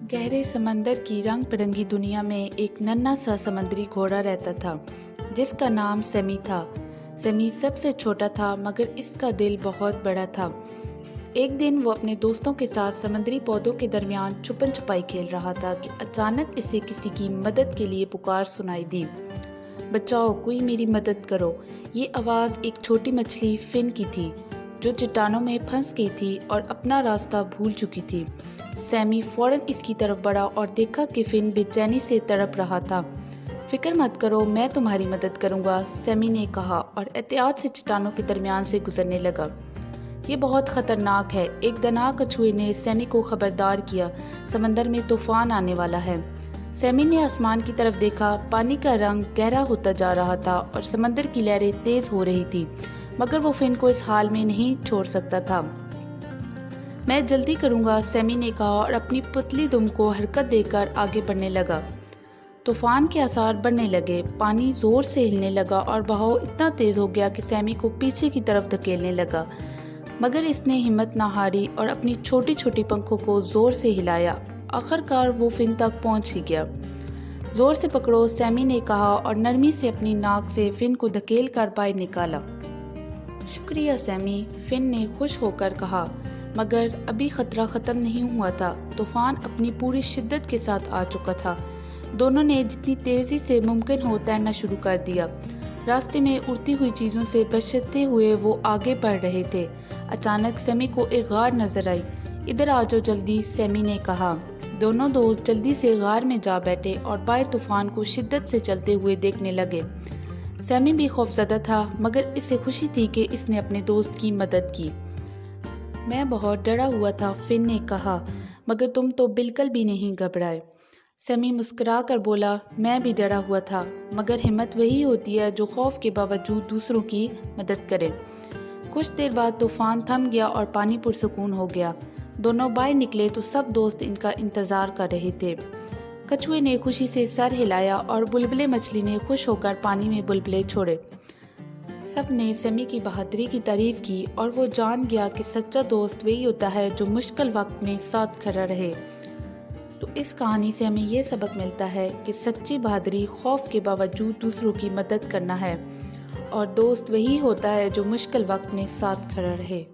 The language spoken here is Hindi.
गहरे समंदर की रंग बिरंगी दुनिया में एक नन्हा सा समुद्री घोड़ा रहता था जिसका नाम सेमी था। सेमी सबसे छोटा था मगर इसका दिल बहुत बड़ा था। एक दिन वो अपने दोस्तों के साथ समुद्री पौधों के दरमियान छुपन छुपाई खेल रहा था कि अचानक इसे किसी की मदद के लिए पुकार सुनाई दी। बचाओ, कोई मेरी मदद करो। ये आवाज़ एक छोटी मछली फिन की थी जो चट्टानों में फंस गई थी और अपना रास्ता भूल चुकी थी। सैमी फौरन इसकी तरफ बढ़ा और देखा कि फिन बेचैनी से तड़प रहा था। फिक्र मत करो, मैं तुम्हारी मदद करूंगा, सैमी ने कहा और एहतियात से चट्टानों के दरमियान से गुजरने लगा। ये बहुत खतरनाक है, एक दनाक कछुए ने सैमी को खबरदार किया, समंदर में तूफान आने वाला है। सैमी ने आसमान की तरफ देखा, पानी का रंग गहरा होता जा रहा था और समंदर की लहरें तेज हो रही थी, मगर वो फिन को इस हाल में नहीं छोड़ सकता था। मैं जल्दी करूंगा, सैमी ने कहा और अपनी पुतली दुम को हरकत देकर आगे बढ़ने लगा। तूफान के आसार बढ़ने लगे, पानी जोर से हिलने लगा और बहाव इतना तेज हो गया कि सैमी को पीछे की तरफ धकेलने लगा, मगर इसने हिम्मत ना हारी और अपनी छोटी छोटी पंखों को जोर से हिलाया। आखिरकार वो फिन तक पहुंच ही गया। जोर से पकड़ो, सैमी ने कहा और नरमी से अपनी नाक से फिन को धकेल कर बाहर निकाला। शुक्रिया सैमी, फिन ने खुश होकर कहा, मगर अभी खतरा ख़त्म नहीं हुआ था। तूफान अपनी पूरी शिद्दत के साथ आ चुका था। दोनों ने जितनी तेज़ी से मुमकिन हो तैरना शुरू कर दिया। रास्ते में उड़ती हुई चीज़ों से बचते हुए वो आगे बढ़ रहे थे। अचानक सैमी को एक गार नज़र आई। इधर आ जाओ जल्दी, सैमी ने कहा। दोनों दोस्त जल्दी से गार में जा बैठे और बाहर तूफान को शिद्दत से चलते हुए देखने लगे। सैमी भी खौफज़दा था, मगर इसे खुशी थी कि इसने अपने दोस्त की मदद की। मैं बहुत डरा हुआ था, फिन ने कहा, मगर तुम तो बिल्कुल भी नहीं घबराए। सैमी मुस्कुरा कर बोला, मैं भी डरा हुआ था, मगर हिम्मत वही होती है जो खौफ के बावजूद दूसरों की मदद करे। कुछ देर बाद तूफान थम गया और पानी पुरसुकून हो गया। दोनों बाहर निकले तो सब दोस्त इनका इंतज़ार कर रहे थे। कछुए ने खुशी से सर हिलाया और बुलबुले मछली ने खुश होकर पानी में बुलबुले छोड़े। सब ने सैमी की बहादुरी की तारीफ की और वो जान गया कि सच्चा दोस्त वही होता है जो मुश्किल वक्त में साथ खड़ा रहे। तो इस कहानी से हमें ये सबक मिलता है कि सच्ची बहादुरी खौफ के बावजूद दूसरों की मदद करना है और दोस्त वही होता है जो मुश्किल वक्त में साथ खड़ा रहे।